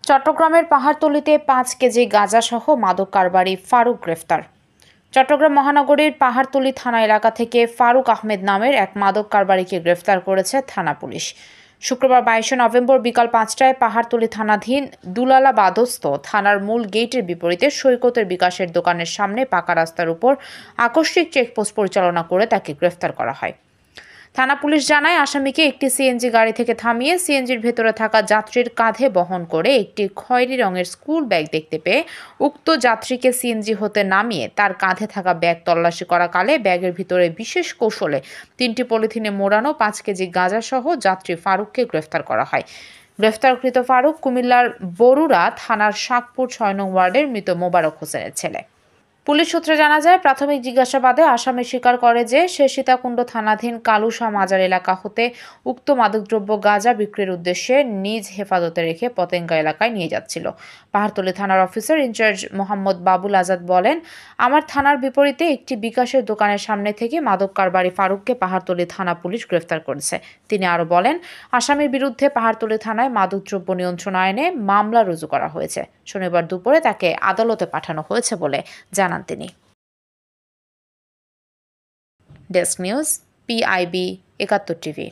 চট্টগ্রামের পাহাড়তলীতে ৫ কেজি গাঁজাসহ মাদক কারবারি ফারুক গ্রেফতার। চট্টগ্রাম মহানগরীর পাহাড়তলী থানা এলাকা থেকে ফারুক আহমেদ নামের এক মাদক কারবারিকে গ্রেফতার করেছে থানা পুলিশ। শুক্রবার ২২ নভেম্বর বিকাল ৫টায় পাহাড়তলী থানাধীন দুলালা বাদস্ত থানার মূল গেটের বিপরীতে সৈকতের বিকাশের দোকানের সামনে পাকা রাস্তার উপর আকস্মিক চেকপোস্ট পরিচালনা করে তাকে গ্রেফতার করা হয়। থানা পুলিশ জানায়, আসামিকে একটি সিএনজি গাড়ি থেকে থামিয়ে সিএনজির ভেতরে থাকা যাত্রীর কাঁধে বহন করে একটি খয়েরি রঙের স্কুল ব্যাগ দেখতে পেয়ে উক্ত যাত্রীকে সিএনজি হতে নামিয়ে তার কাঁধে থাকা ব্যাগ তল্লাশি করা কালে ব্যাগের ভিতরে বিশেষ কৌশলে ৩টি পলিথিনে মোড়ানো ৫ কেজি গাঁজাসহ যাত্রী ফারুককে গ্রেফতার করা হয়। গ্রেফতারকৃত ফারুক কুমিল্লার বরুড়া থানার শাকপুর ৬ নং ওয়ার্ডের মৃত মোবারক হোসেনের ছেলে। পুলিশ সূত্রে জানা যায়, প্রাথমিক জিজ্ঞাসাবাদে আসামি স্বীকার করে যে সে সীতাকুণ্ড থানাধীন কালুশা মাজার এলাকা হতে উক্ত মাদকদ্রব্য গাঁজা বিক্রির উদ্দেশ্যে নিজ হেফাজতে রেখে পতেঙ্গা এলাকায় নিয়ে যাচ্ছিল। পাহাড়তলী থানার অফিসার ইনচার্জ মোহাম্মদ বাবুল আজাদ বলেন, আমার থানার বিপরীতে একটি বিকাশের দোকানের সামনে থেকে মাদক কারবারি ফারুককে পাহাড়তলী থানা পুলিশ গ্রেফতার করেছে। তিনি আরও বলেন, আসামির বিরুদ্ধে পাহাড়তলী থানায় মাদকদ্রব্য নিয়ন্ত্রণ আইনে মামলা রুজু করা হয়েছে। শনিবার দুপুরে তাকে আদালতে পাঠানো হয়েছে বলে জানান তিনি। Desk news, PIB ৭১ TV.